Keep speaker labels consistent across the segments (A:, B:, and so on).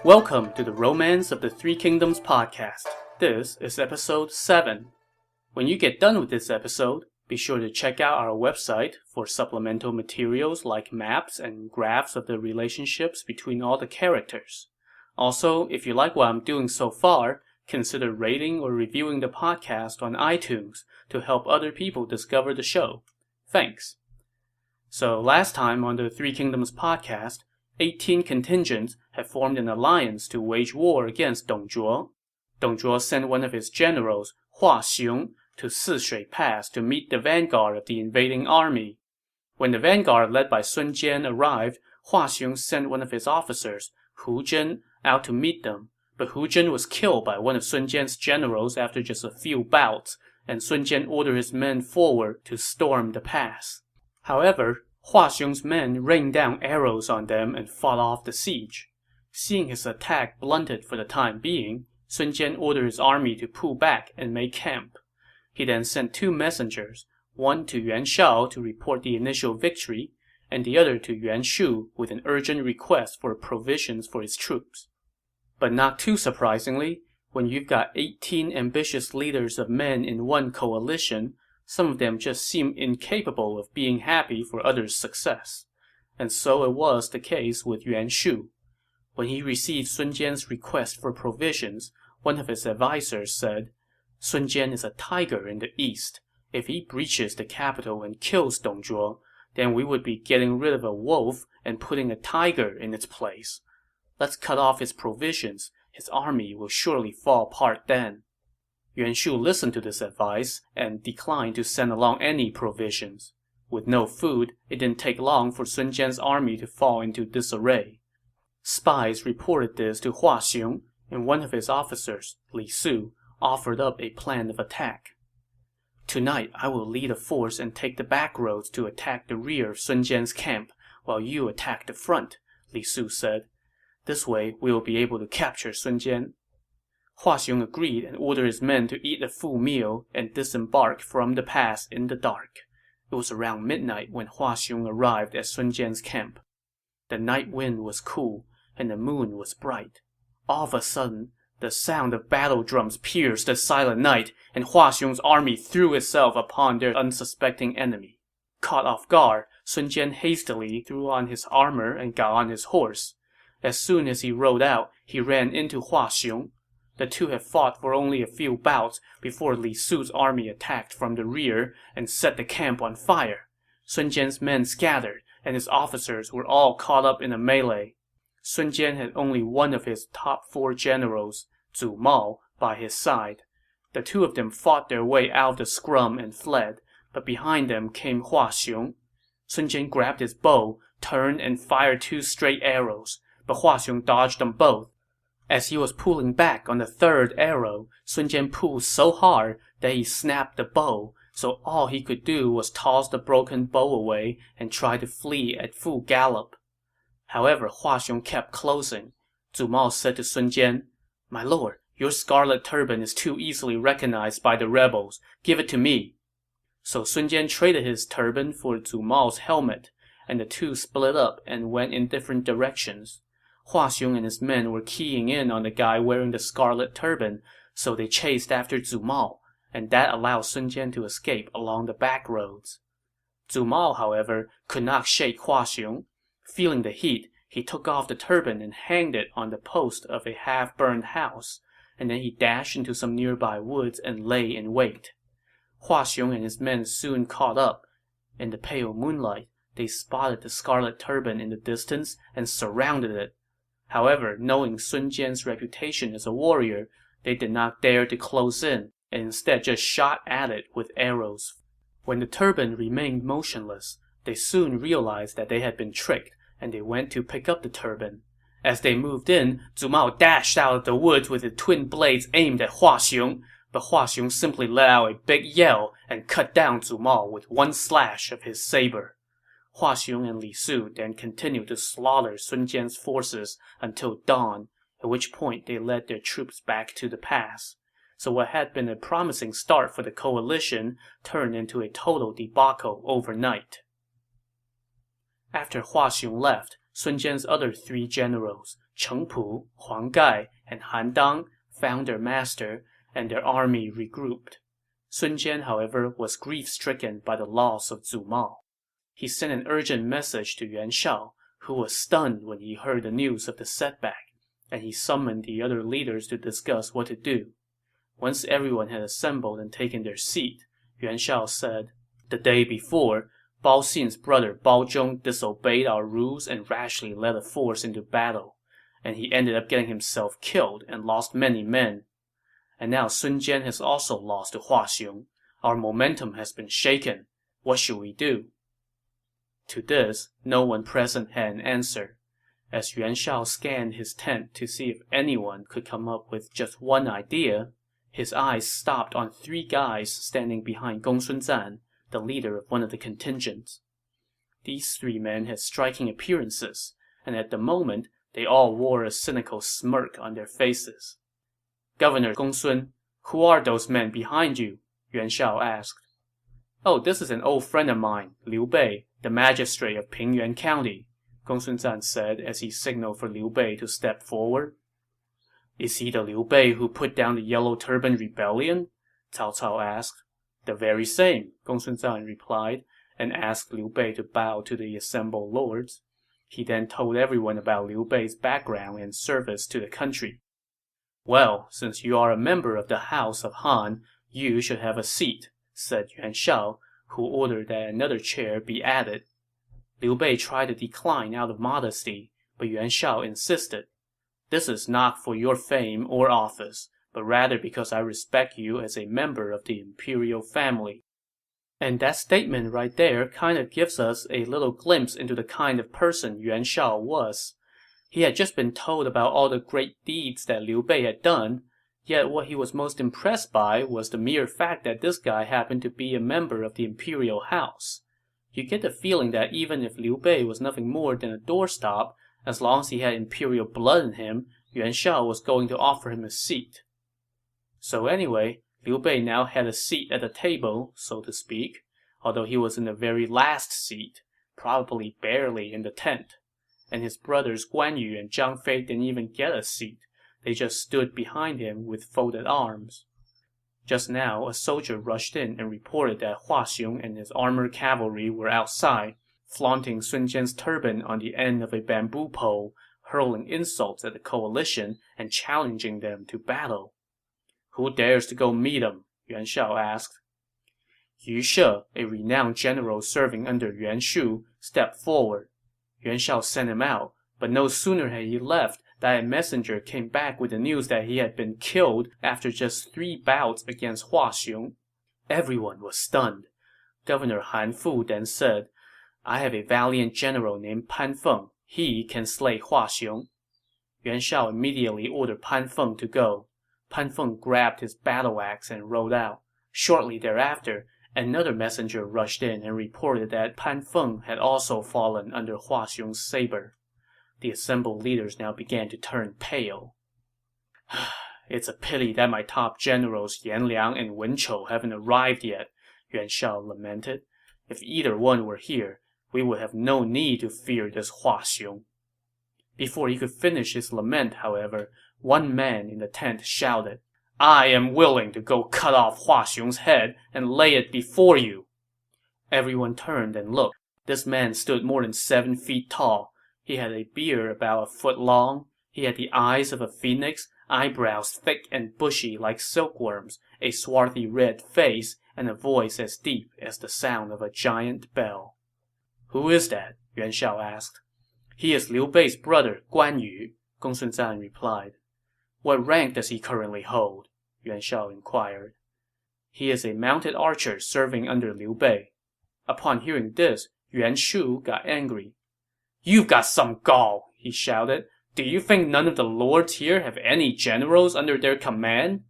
A: Welcome to the Romance of the Three Kingdoms podcast. This is episode 7. When you get done with this episode, be sure to check out our website for supplemental materials like maps and graphs of the relationships between all the characters. Also, if you like what I'm doing so far, consider rating or reviewing the podcast on iTunes to help other people discover the show. Thanks. So last time on the Three Kingdoms podcast, 18 contingents had formed an alliance to wage war against Dong Zhuo. Dong Zhuo sent one of his generals, Hulao Pass, to Sishui Pass to meet the vanguard of the invading army. When the vanguard led by Sun Jian arrived, Hulao Pass sent one of his officers, Hu Zhen, out to meet them. But Hu Zhen was killed by one of Sun Jian's generals after just a few bouts, and Sun Jian ordered his men forward to storm the pass. However, Hulao Pass's men rained down arrows on them and fought off the siege. Seeing his attack blunted for the time being, Sun Jian ordered his army to pull back and make camp. He then sent 2 messengers, one to Yuan Shao to report the initial victory, and the other to Yuan Shu with an urgent request for provisions for his troops. But not too surprisingly, when you've got 18 ambitious leaders of men in one coalition, some of them just seem incapable of being happy for others' success. And so it was the case with Yuan Shu. When he received Sun Jian's request for provisions, one of his advisors said, "Sun Jian is a tiger in the east. If he breaches the capital and kills Dong Zhuo, then we would be getting rid of a wolf and putting a tiger in its place. Let's cut off his provisions. His army will surely fall apart then." Yuan Shu listened to this advice and declined to send along any provisions. With no food, it didn't take long for Sun Jian's army to fall into disarray. Spies reported this to Hulao Pass, and one of his officers, Li Su, offered up a plan of attack. "Tonight I will lead a force and take the back roads to attack the rear of Sun Jian's camp, while you attack the front," Li Su said. "This way we will be able to capture Sun Jian." Hulao Pass agreed and ordered his men to eat a full meal and disembark from the pass in the dark. It was around midnight when Hulao Pass arrived at Sun Jian's camp. The night wind was cool, and the moon was bright. All of a sudden, the sound of battle drums pierced the silent night, and Hulao Pass's army threw itself upon their unsuspecting enemy. Caught off guard, Sun Jian hastily threw on his armor and got on his horse. As soon as he rode out, he ran into Hulao Pass. The two had fought for only a few bouts before Li Su's army attacked from the rear and set the camp on fire. Sun Jian's men scattered, and his officers were all caught up in a melee. Sun Jian had only one of his top 4 generals, Zhu Mao, by his side. The two of them fought their way out of the scrum and fled, but behind them came Hulao Pass. Sun Jian grabbed his bow, turned and fired 2 straight arrows, but Hulao Pass dodged them both. As he was pulling back on the 3rd arrow, Sun Jian pulled so hard that he snapped the bow, so all he could do was toss the broken bow away and try to flee at full gallop. However, Hulao Pass kept closing. Zhu Mao said to Sun Jian, "My lord, your scarlet turban is too easily recognized by the rebels. Give it to me." So Sun Jian traded his turban for Zhu Mao's helmet, and the two split up and went in different directions. Hulao Pass and his men were keying in on the guy wearing the scarlet turban, so they chased after Zhu Mao, and that allowed Sun Jian to escape along the back roads. Zhu Mao, however, could not shake Hulao Pass. Feeling the heat, he took off the turban and hanged it on the post of a half-burned house, and then he dashed into some nearby woods and lay in wait. Hulao Pass and his men soon caught up. In the pale moonlight, they spotted the scarlet turban in the distance and surrounded it. However, knowing Sun Jian's reputation as a warrior, they did not dare to close in, and instead just shot at it with arrows. When the turban remained motionless, they soon realized that they had been tricked, and they went to pick up the turban. As they moved in, Zhu Mao dashed out of the woods with his twin blades aimed at Hulao Pass, but Hulao Pass simply let out a big yell and cut down Zhu Mao with one slash of his saber. Hulao Pass and Li Su then continued to slaughter Sun Jian's forces until dawn, at which point they led their troops back to the pass. So what had been a promising start for the coalition turned into a total debacle overnight. After Hulao Pass left, Sun Jian's other 3 generals, Cheng Pu, Huang Gai, and Han Dang found their master, and their army regrouped. Sun Jian, however, was grief-stricken by the loss of Zhu Mao. He sent an urgent message to Yuan Shao, who was stunned when he heard the news of the setback, and he summoned the other leaders to discuss what to do. Once everyone had assembled and taken their seat, Yuan Shao said, "The day before, Bao Xin's brother Bao Zhong disobeyed our rules and rashly led a force into battle, and he ended up getting himself killed and lost many men. And now Sun Jian has also lost to Hua Xiong. Our momentum has been shaken. What should we do?" To this, no one present had an answer. As Yuan Shao scanned his tent to see if anyone could come up with just one idea, his eyes stopped on 3 guys standing behind Gong Sun Zan, the leader of one of the contingents. These 3 men had striking appearances, and at the moment, they all wore a cynical smirk on their faces. "Governor Gongsun, who are those men behind you?" Yuan Shao asked. "Oh, this is an old friend of mine, Liu Bei, the magistrate of Pingyuan County," Gongsun Zan said as he signaled for Liu Bei to step forward. "Is he the Liu Bei who put down the Yellow Turban Rebellion?" Cao Cao asked. "The very same," Gongsun Zan replied, and asked Liu Bei to bow to the assembled lords. He then told everyone about Liu Bei's background and service to the country. "Well, since you are a member of the House of Han, you should have a seat," said Yuan Shao, who ordered that another chair be added. Liu Bei tried to decline out of modesty, but Yuan Shao insisted. "This is not for your fame or office, but rather because I respect you as a member of the imperial family." And that statement right there kind of gives us a little glimpse into the kind of person Yuan Shao was. He had just been told about all the great deeds that Liu Bei had done, yet what he was most impressed by was the mere fact that this guy happened to be a member of the imperial house. You get the feeling that even if Liu Bei was nothing more than a doorstop, as long as he had imperial blood in him, Yuan Shao was going to offer him a seat. So anyway, Liu Bei now had a seat at the table, so to speak, although he was in the very last seat, probably barely in the tent. And his brothers Guan Yu and Zhang Fei didn't even get a seat. They just stood behind him with folded arms. Just now, a soldier rushed in and reported that Hua Xiong and his armored cavalry were outside, flaunting Sun Jian's turban on the end of a bamboo pole, hurling insults at the coalition and challenging them to battle. "Who dares to go meet them?" Yuan Shao asked. Yu She, a renowned general serving under Yuan Shu, stepped forward. Yuan Shao sent him out, but no sooner had he left than a messenger came back with the news that he had been killed after just 3 bouts against Hua Xiong. Everyone was stunned. Governor Han Fu then said, "I have a valiant general named Pan Feng. He can slay Hua Xiong." Yuan Shao immediately ordered Pan Feng to go. Pan Feng grabbed his battle axe and rode out. Shortly thereafter, another messenger rushed in and reported that Pan Feng had also fallen under Hua Xiong's saber. The assembled leaders now began to turn pale. "It's a pity that my top generals Yan Liang and Wen Chou haven't arrived yet," Yuan Shao lamented. "If either one were here, we would have no need to fear this Hua Xiong." Before he could finish his lament, however, one man in the tent shouted, "I am willing to go cut off Hua Xiong's head and lay it before you." Everyone turned and looked. This man stood more than 7 feet tall. He had a beard about a foot long. He had the eyes of a phoenix, eyebrows thick and bushy like silkworms, a swarthy red face, and a voice as deep as the sound of a giant bell. "Who is that?" Yuan Shao asked. "He is Liu Bei's brother, Guan Yu," Gongsun Zan replied. "What rank does he currently hold?" Yuan Shao inquired. "He is a mounted archer serving under Liu Bei." Upon hearing this, Yuan Shu got angry. "You've got some gall!" he shouted. "Do you think none of the lords here have any generals under their command?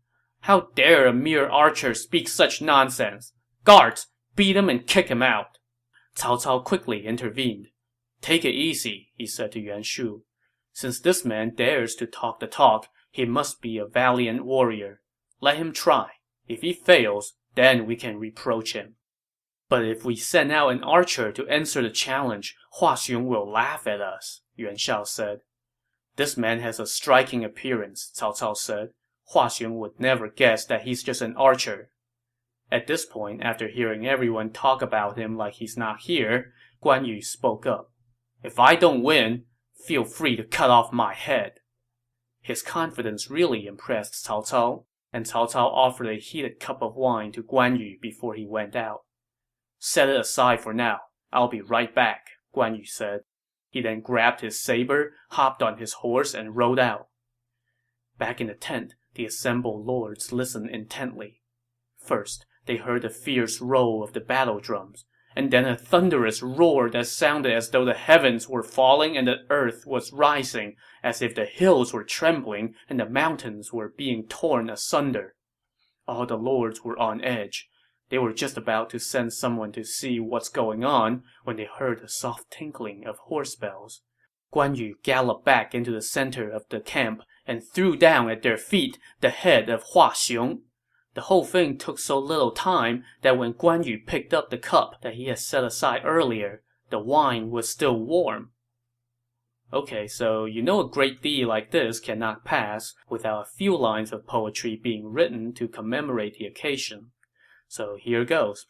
A: How dare a mere archer speak such nonsense? Guards, beat him and kick him out!" Cao Cao quickly intervened. "Take it easy," he said to Yuan Shu. "Since this man dares to talk the talk, he must be a valiant warrior. Let him try. If he fails, then we can reproach him. But if we send out an archer to answer the challenge, Hua Xiong will laugh at us," Yuan Shao said. This man has a striking appearance, Cao Cao said. Hua Xiong would never guess that he's just an archer. At this point, after hearing everyone talk about him like he's not here, Guan Yu spoke up. If I don't win, feel free to cut off my head. His confidence really impressed Cao Cao, and Cao Cao offered a heated cup of wine to Guan Yu before he went out. Set it aside for now. I'll be right back, Guan Yu said. He then grabbed his saber, hopped on his horse, and rode out. Back in the tent, the assembled lords listened intently. First, they heard the fierce roll of the battle drums, and then a thunderous roar that sounded as though the heavens were falling and the earth was rising, as if the hills were trembling and the mountains were being torn asunder. All the lords were on edge. They were just about to send someone to see what's going on when they heard the soft tinkling of horse bells. Guan Yu galloped back into the center of the camp and threw down at their feet the head of Hua Xiong. The whole thing took so little time that when Guan Yu picked up the cup that he had set aside earlier, the wine was still warm. Okay, so you know a great deed like this cannot pass without a few lines of poetry being written to commemorate the occasion. So here goes.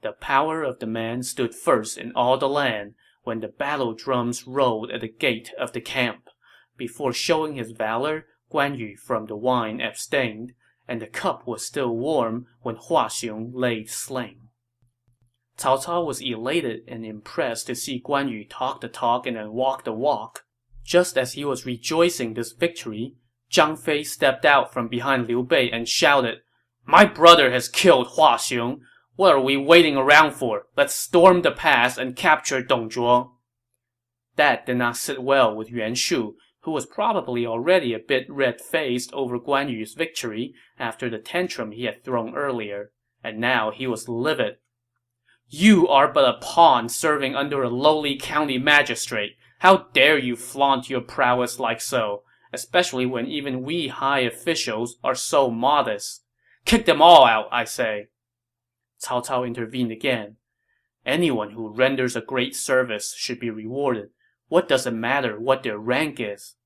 A: The power of the man stood first in all the land when the battle drums rolled at the gate of the camp. Before showing his valor, Guan Yu from the wine abstained, and the cup was still warm when Hua Xiong lay slain. Cao Cao was elated and impressed to see Guan Yu talk the talk and then walk the walk. Just as he was rejoicing this victory, Zhang Fei stepped out from behind Liu Bei and shouted, "My brother has killed Hua Xiong. What are we waiting around for? Let's storm the pass and capture Dong Zhuo." That did not sit well with Yuan Shu, who was probably already a bit red-faced over Guan Yu's victory after the tantrum he had thrown earlier, and now he was livid. "You are but a pawn serving under a lowly county magistrate. How dare you flaunt your prowess like so, especially when even we high officials are so modest. Kick them all out, I say." Cao Cao intervened again. "Anyone who renders a great service should be rewarded. What does it matter what their rank is?"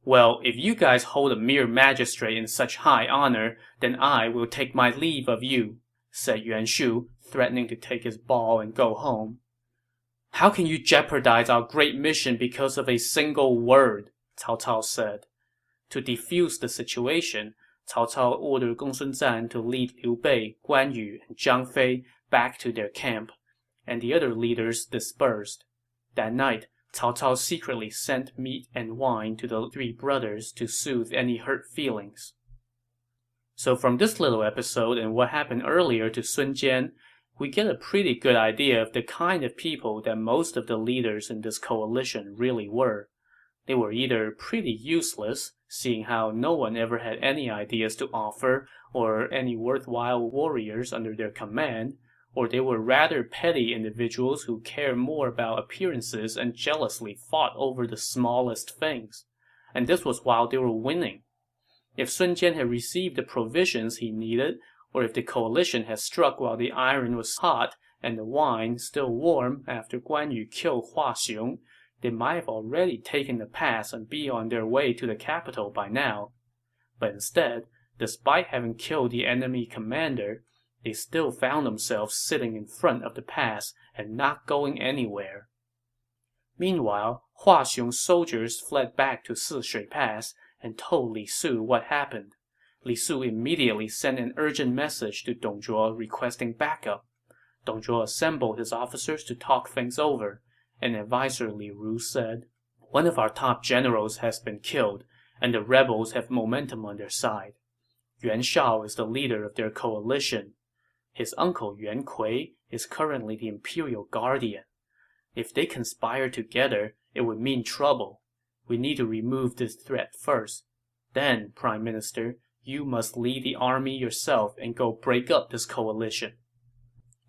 A: "Well, if you guys hold a mere magistrate in such high honor, then I will take my leave of you," said Yuan Shu, threatening to take his ball and go home. "How can you jeopardize our great mission because of a single word?" Cao Cao said. To defuse the situation, Cao Cao ordered Gongsun Zan to lead Liu Bei, Guan Yu, and Zhang Fei back to their camp, and the other leaders dispersed. That night, Cao Cao secretly sent meat and wine to the three brothers to soothe any hurt feelings. So from this little episode and what happened earlier to Sun Jian, we get a pretty good idea of the kind of people that most of the leaders in this coalition really were. They were either pretty useless, seeing how no one ever had any ideas to offer or any worthwhile warriors under their command, or they were rather petty individuals who cared more about appearances and jealously fought over the smallest things. And this was while they were winning. If Sun Jian had received the provisions he needed, or if the coalition had struck while the iron was hot and the wine still warm after Guan Yu killed Hua Xiong, they might have already taken the pass and be on their way to the capital by now. But instead, despite having killed the enemy commander, they still found themselves sitting in front of the pass and not going anywhere. Meanwhile, Hua Xiong's soldiers fled back to Sishui Pass and told Li Su what happened. Li Su immediately sent an urgent message to Dong Zhuo requesting backup. Dong Zhuo assembled his officers to talk things over, and advisor Li Ru said, "One of our top generals has been killed, and the rebels have momentum on their side. Yuan Shao is the leader of their coalition. His uncle Yuan Kui is currently the imperial guardian. If they conspire together, it would mean trouble. We need to remove this threat first. Then, Prime Minister, you must lead the army yourself and go break up this coalition."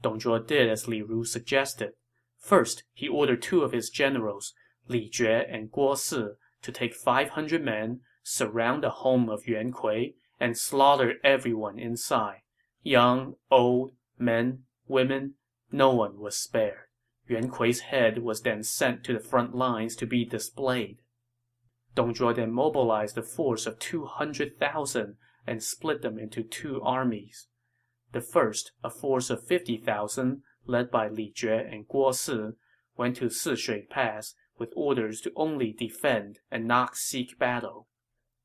A: Dong Zhuo did as Li Ru suggested. First, he ordered two of his generals, Li Jue and Guo Si, to take 500 men, surround the home of Yuan Kui, and slaughter everyone inside. Young, old, men, women, no one was spared. Yuan Kui's head was then sent to the front lines to be displayed. Dong Zhuo then mobilized a force of 200,000 and split them into two armies. The first, a force of 50,000, led by Li Jue and Guo Si, went to Sishui Pass with orders to only defend and not seek battle.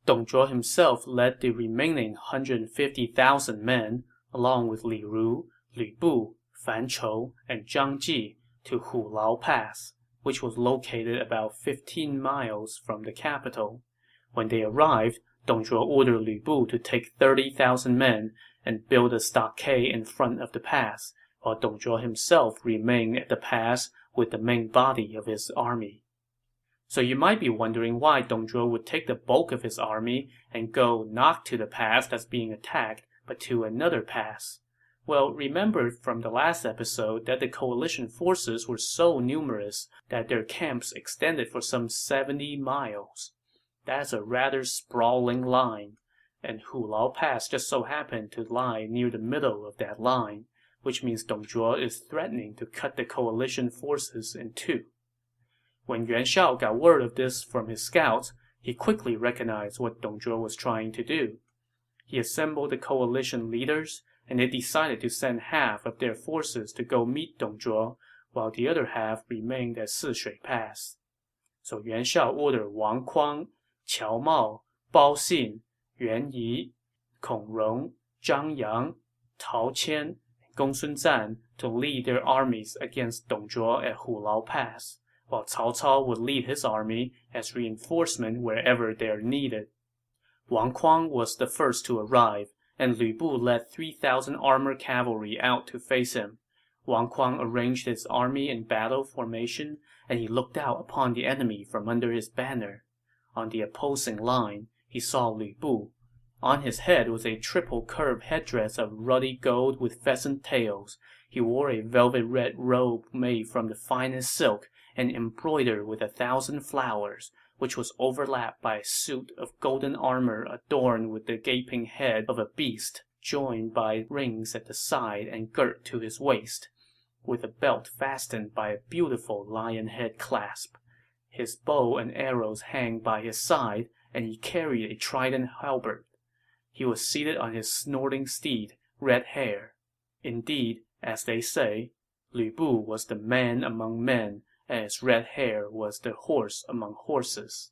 A: Dong Zhuo himself led the remaining 150,000 men, along with Li Ru, Lu Bu, Fan Chou, and Zhang Ji, to Hulao Pass, which was located about 15 miles from the capital. When they arrived, Dong Zhuo ordered Lu Bu to take 30,000 men and build a stockade in front of the pass, while Dong Zhuo himself remained at the pass with the main body of his army. So you might be wondering why Dong Zhuo would take the bulk of his army and go not to the pass that's being attacked, but to another pass. Well, remember from the last episode that the coalition forces were so numerous that their camps extended for some 70 miles. That's a rather sprawling line, and Hulao Pass just so happened to lie near the middle of that line, which means Dong Zhuo is threatening to cut the coalition forces in two. When Yuan Shao got word of this from his scouts, he quickly recognized what Dong Zhuo was trying to do. He assembled the coalition leaders, and they decided to send half of their forces to go meet Dong Zhuo, while the other half remained at Sishui Pass. So Yuan Shao ordered Wang Kuang, Qiao Mao, Bao Xin, Yuan Yi, Kong Rong, Zhang Yang, Tao Qian, and Gong Sun Zan to lead their armies against Dong Zhuo at Hulao Pass, while Cao Cao would lead his army as reinforcement wherever they are needed. Wang Kuang was the first to arrive, and Lu Bu led 3,000 armored cavalry out to face him. Wang Kuang arranged his army in battle formation, and he looked out upon the enemy from under his banner. On the opposing line, he saw Lu Bu. On his head was a triple curved headdress of ruddy gold with pheasant tails. He wore a velvet red robe made from the finest silk and embroidered with 1,000 flowers, which was overlapped by a suit of golden armor adorned with the gaping head of a beast, joined by rings at the side and girt to his waist, with a belt fastened by a beautiful lion head clasp. His bow and arrows hang by his side, and he carried a trident halberd. He was seated on his snorting steed, Red Hair. Indeed, as they say, Lu Bu was the man among men, and his red hair was the horse among horses.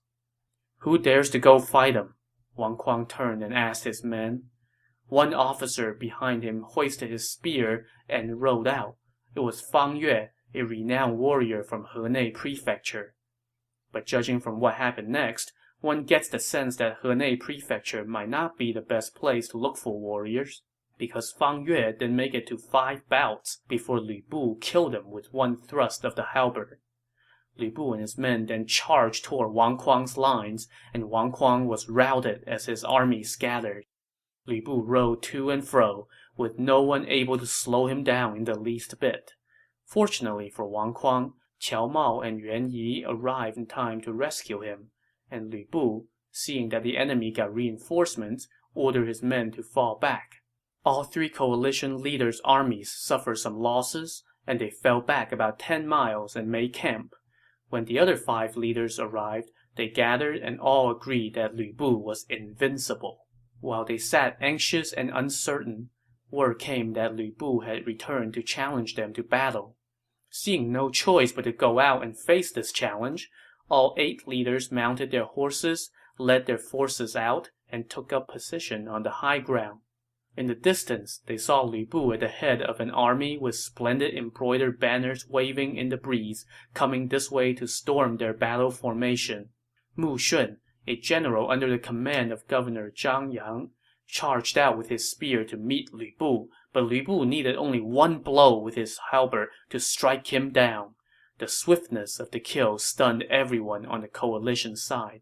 A: "Who dares to go fight him?" Wang Kuang turned and asked his men. One officer behind him hoisted his spear and rode out. It was Fang Yue, a renowned warrior from Henei Prefecture. But judging from what happened next, one gets the sense that Henei Prefecture might not be the best place to look for warriors, because Fang Yue didn't make it to 5 bouts before Lu Bu killed him with one thrust of the halberd. Lu Bu and his men then charged toward Wang Kuang's lines, and Wang Kuang was routed as his army scattered. Lu Bu rode to and fro, with no one able to slow him down in the least bit. Fortunately for Wang Kuang, Qiao Mao and Yuan Yi arrived in time to rescue him, and Lu Bu, seeing that the enemy got reinforcements, ordered his men to fall back. All 3 coalition leaders' armies suffered some losses, and they fell back about 10 miles and made camp. When the other 5 leaders arrived, they gathered and all agreed that Lu Bu was invincible. While they sat anxious and uncertain, word came that Lu Bu had returned to challenge them to battle. Seeing no choice but to go out and face this challenge, all 8 leaders mounted their horses, led their forces out, and took up position on the high ground. In the distance, they saw Lu Bu at the head of an army with splendid embroidered banners waving in the breeze, coming this way to storm their battle formation. Mu Shun, a general under the command of Governor Zhang Yang, charged out with his spear to meet Lu Bu, but Lu Bu needed only one blow with his halberd to strike him down. The swiftness of the kill stunned everyone on the coalition side.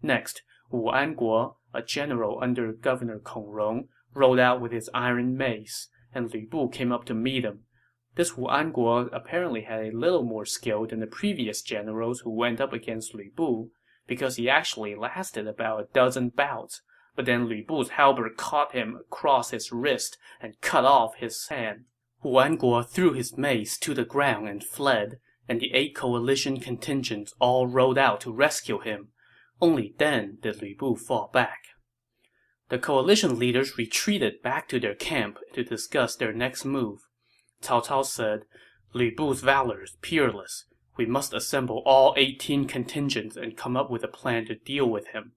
A: Next, Wu Anguo, a general under Governor Kong Rong, rode out with his iron mace, and Lu Bu came up to meet him. This Wu Anguo apparently had a little more skill than the previous generals who went up against Lu Bu, because he actually lasted about a dozen bouts, but then Lu Bu's halberd caught him across his wrist and cut off his hand. Wu Anguo threw his mace to the ground and fled, and the 8 coalition contingents all rode out to rescue him. Only then did Lu Bu fall back. The coalition leaders retreated back to their camp to discuss their next move. Cao Cao said, "Lu Bu's valor is peerless. We must assemble all 18 contingents and come up with a plan to deal with him.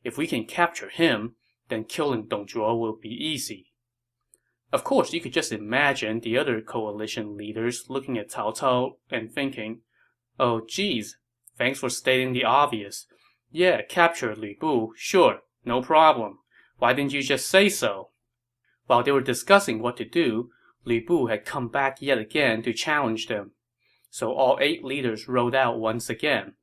A: If we can capture him, then killing Dong Zhuo will be easy." Of course, you could just imagine the other coalition leaders looking at Cao Cao and thinking, "Oh geez, thanks for stating the obvious. Yeah, capture Lu Bu, sure, no problem. Why didn't you just say so?" While they were discussing what to do, Lu Bu had come back yet again to challenge them. So all 8 leaders rode out once again.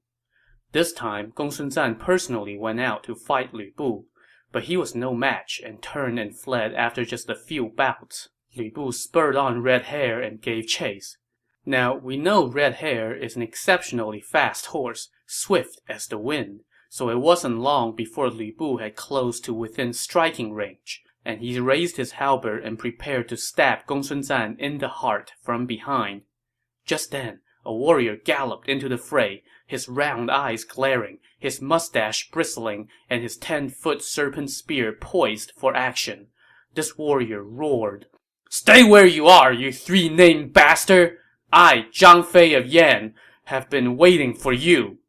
A: This time, Gongsun Zan personally went out to fight Lu Bu, but he was no match and turned and fled after just a few bouts. Lu Bu spurred on Red Hare and gave chase. Now, we know Red Hare is an exceptionally fast horse, swift as the wind, so it wasn't long before Lu Bu had closed to within striking range, and he raised his halberd and prepared to stab Gongsun Zan in the heart from behind. Just then, a warrior galloped into the fray, his round eyes glaring, his mustache bristling, and his 10-foot serpent spear poised for action. This warrior roared, "Stay where you are, you 3-named bastard! I, Zhang Fei of Yan, have been waiting for you."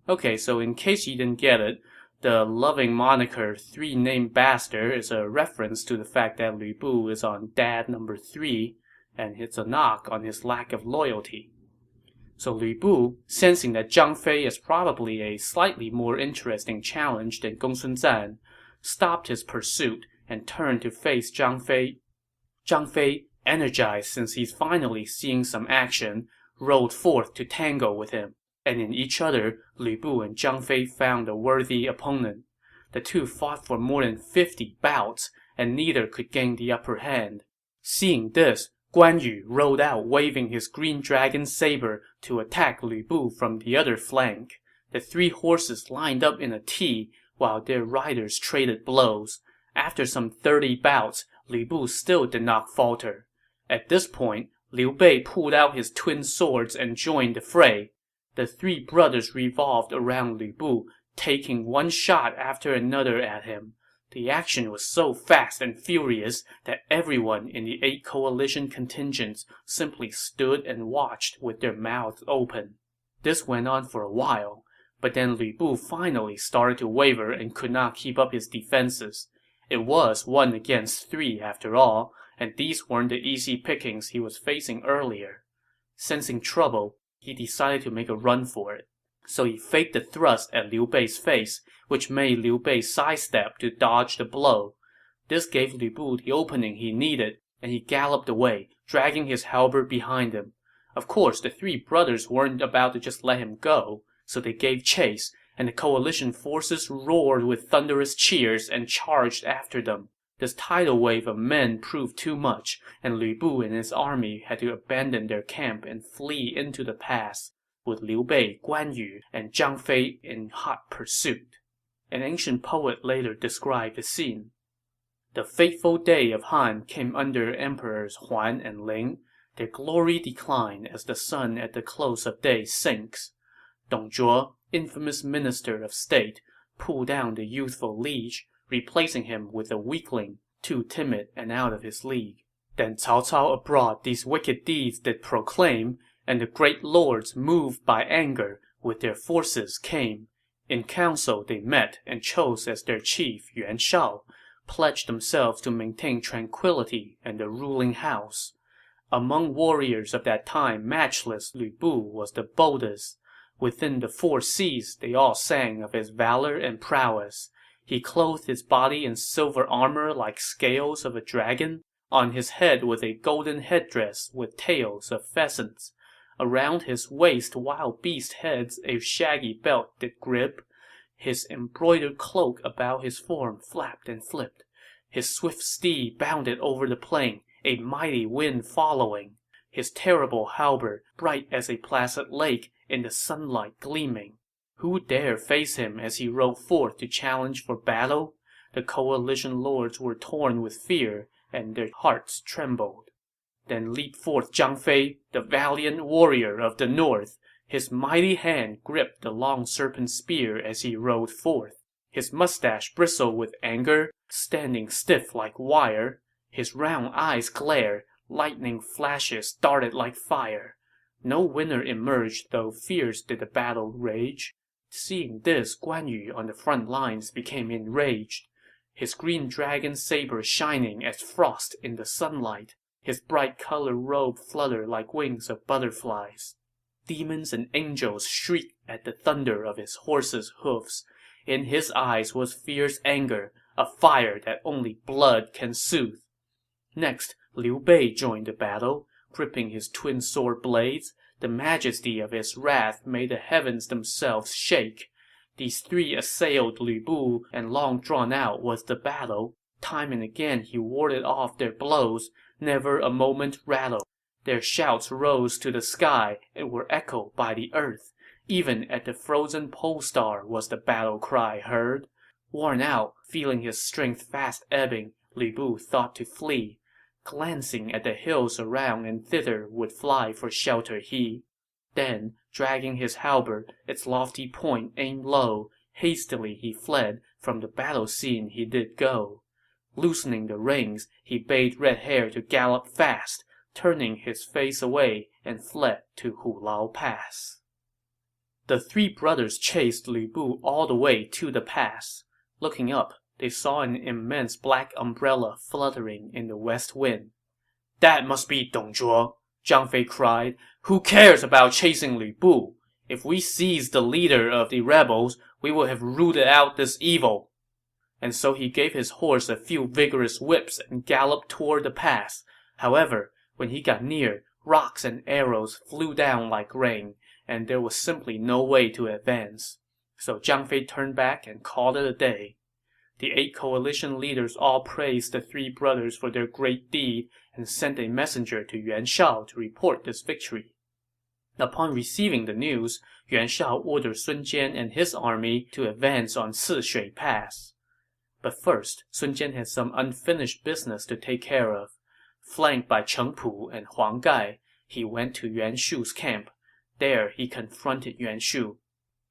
A: Okay, so in case you didn't get it, the loving moniker 3-named bastard is a reference to the fact that Lu Bu is on dad number 3, and it's a knock on his lack of loyalty. So Lu Bu, sensing that Zhang Fei is probably a slightly more interesting challenge than Gongsun Zan, stopped his pursuit and turned to face Zhang Fei. Zhang Fei, energized since he's finally seeing some action, rode forth to tangle with him, and in each other, Lu Bu and Zhang Fei found a worthy opponent. The two fought for more than 50 bouts, and neither could gain the upper hand. Seeing this, Guan Yu rode out waving his green dragon saber to attack Lu Bu from the other flank. The 3 horses lined up in a T while their riders traded blows. After some 30 bouts, Lu Bu still did not falter. At this point, Liu Bei pulled out his twin swords and joined the fray. The 3 brothers revolved around Lu Bu, taking one shot after another at him. The action was so fast and furious that everyone in the 8 coalition contingents simply stood and watched with their mouths open. This went on for a while, but then Lu Bu finally started to waver and could not keep up his defenses. It was 1 against 3 after all, and these weren't the easy pickings he was facing earlier. Sensing trouble, he decided to make a run for it. So he faked a thrust at Liu Bei's face, which made Liu Bei sidestep to dodge the blow. This gave Lu Bu the opening he needed, and he galloped away, dragging his halberd behind him. Of course, the 3 brothers weren't about to just let him go, so they gave chase, and the coalition forces roared with thunderous cheers and charged after them. This tidal wave of men proved too much, and Lu Bu and his army had to abandon their camp and flee into the pass, with Liu Bei, Guan Yu, and Zhang Fei in hot pursuit. An ancient poet later described the scene. The fateful day of Han came under Emperors Huan and Ling. Their glory declined as the sun at the close of day sinks. Dong Zhuo, infamous minister of state, pulled down the youthful liege, replacing him with a weakling, too timid and out of his league. Then Cao Cao abroad these wicked deeds did proclaim, and the great lords, moved by anger, with their forces came. In council they met and chose as their chief Yuan Shao, pledged themselves to maintain tranquility and the ruling house. Among warriors of that time matchless Lu Bu was the boldest. Within the 4 seas they all sang of his valor and prowess. He clothed his body in silver armor like scales of a dragon. On his head was a golden headdress with tails of pheasants. Around his waist wild beast heads a shaggy belt did grip. His embroidered cloak about his form flapped and flipped. His swift steed bounded over the plain, a mighty wind following. His terrible halberd, bright as a placid lake, in the sunlight gleaming. Who dare face him as he rode forth to challenge for battle? The coalition lords were torn with fear, and their hearts trembled. Then leaped forth Zhang Fei, the valiant warrior of the north. His mighty hand gripped the long serpent spear as he rode forth. His mustache bristled with anger, standing stiff like wire. His round eyes glared, lightning flashes darted like fire. No winner emerged, though fierce did the battle rage. Seeing this, Guan Yu on the front lines became enraged. His green dragon saber shining as frost in the sunlight, his bright colored robe fluttered like wings of butterflies. Demons and angels shrieked at the thunder of his horse's hoofs. In his eyes was fierce anger, a fire that only blood can soothe. Next, Liu Bei joined the battle, gripping his twin sword blades. The majesty of his wrath made the heavens themselves shake. These three assailed Lu Bu, and long drawn out was the battle. Time and again he warded off their blows, never a moment rattled. Their shouts rose to the sky and were echoed by the earth. Even at the frozen pole star was the battle cry heard. Worn out, feeling his strength fast ebbing, Lu Bu thought to flee. Glancing at the hills around and thither would fly for shelter he. Then, dragging his halberd, its lofty point aimed low, hastily he fled, from the battle scene he did go. Loosening the reins, he bade Red Hair to gallop fast, turning his face away and fled to Hulao Pass. The three brothers chased Lu Bu all the way to the pass. Looking up, they saw an immense black umbrella fluttering in the west wind. "That must be Dong Zhuo," Zhang Fei cried. "Who cares about chasing Lu Bu? If we seize the leader of the rebels, we will have rooted out this evil." And so he gave his horse a few vigorous whips and galloped toward the pass. However, when he got near, rocks and arrows flew down like rain, and there was simply no way to advance. So Zhang Fei turned back and called it a day. The 8 coalition leaders all praised the three brothers for their great deed and sent a messenger to Yuan Shao to report this victory. Upon receiving the news, Yuan Shao ordered Sun Jian and his army to advance on Sishui Pass. But first, Sun Jian had some unfinished business to take care of. Flanked by Cheng Pu and Huang Gai, he went to Yuan Shu's camp. There he confronted Yuan Shu.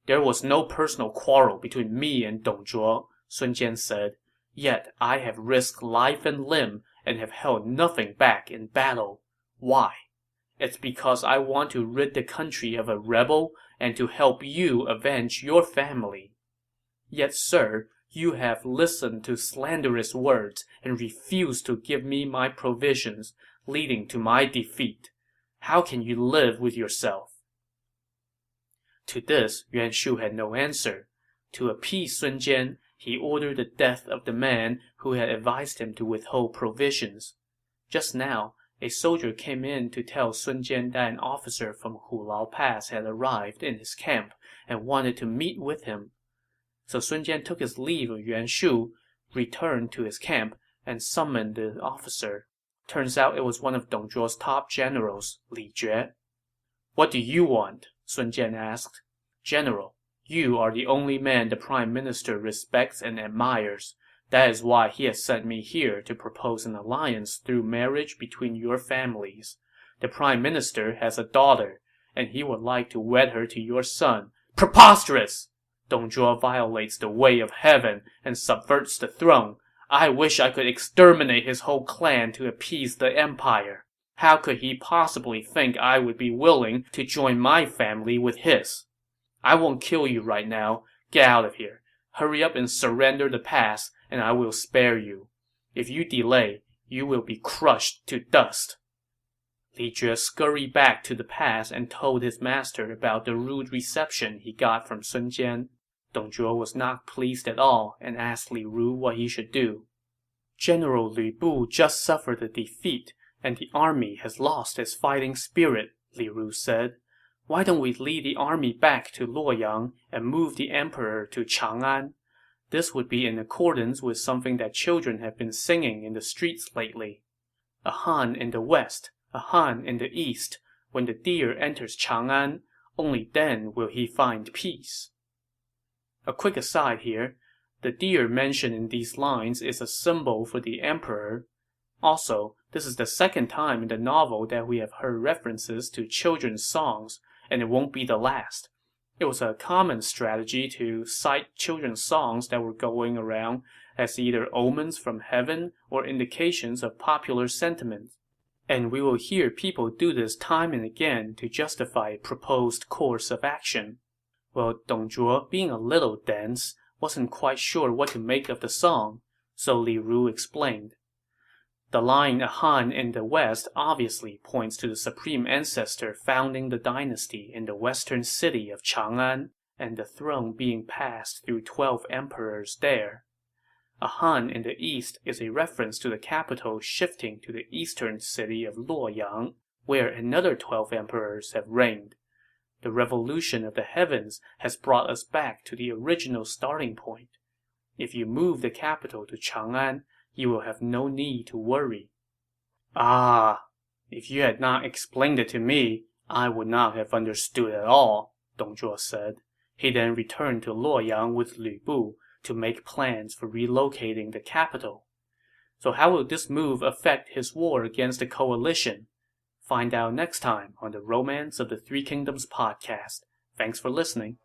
A: "There was no personal quarrel between me and Dong Zhuo," Sun Jian said. "Yet I have risked life and limb and have held nothing back in battle. Why? It's because I want to rid the country of a rebel and to help you avenge your family. Yet, sir, you have listened to slanderous words and refused to give me my provisions, leading to my defeat. How can you live with yourself?" To this, Yuan Shu had no answer. To appease Sun Jian, he ordered the death of the man who had advised him to withhold provisions. Just now, a soldier came in to tell Sun Jian that an officer from Hulao Pass had arrived in his camp and wanted to meet with him. So Sun Jian took his leave of Yuan Shu, returned to his camp, and summoned the officer. Turns out it was one of Dong Zhuo's top generals, Li Jue. "What do you want?" Sun Jian asked. "General, you are the only man the Prime Minister respects and admires. That is why he has sent me here to propose an alliance through marriage between your families. The Prime Minister has a daughter, and he would like to wed her to your son." "Preposterous! Dong Zhuo violates the way of heaven and subverts the throne. I wish I could exterminate his whole clan to appease the empire. How could he possibly think I would be willing to join my family with his? I won't kill you right now. Get out of here. Hurry up and surrender the pass, and I will spare you. If you delay, you will be crushed to dust." Li Jue scurried back to the pass and told his master about the rude reception he got from Sun Jian. Dong Zhuo was not pleased at all and asked Li Ru what he should do. "General Lu Bu just suffered a defeat, and the army has lost its fighting spirit," Li Ru said. "Why don't we lead the army back to Luoyang and move the emperor to Chang'an? This would be in accordance with something that children have been singing in the streets lately. A Han in the west, a Han in the east. When the deer enters Chang'an, only then will he find peace." A quick aside here. The deer mentioned in these lines is a symbol for the emperor. Also, this is the second time in the novel that we have heard references to children's songs, and it won't be the last. It was a common strategy to cite children's songs that were going around as either omens from heaven or indications of popular sentiment. And we will hear people do this time and again to justify a proposed course of action. Well, Dong Zhuo, being a little dense, wasn't quite sure what to make of the song, so Li Ru explained. The line "a Han in the West" obviously points to the supreme ancestor founding the dynasty in the western city of Chang'an, and the throne being passed through 12 emperors there. A Han in the east is a reference to the capital shifting to the eastern city of Luoyang, where another 12 emperors have reigned. The revolution of the heavens has brought us back to the original starting point. If you move the capital to Chang'an, you will have no need to worry. Ah, if you had not explained it to me, I would not have understood at all, Dong Zhuo said. He then returned to Luoyang with Lu Bu to make plans for relocating the capital. So how will this move affect his war against the coalition? Find out next time on the Romance of the Three Kingdoms podcast. Thanks for listening.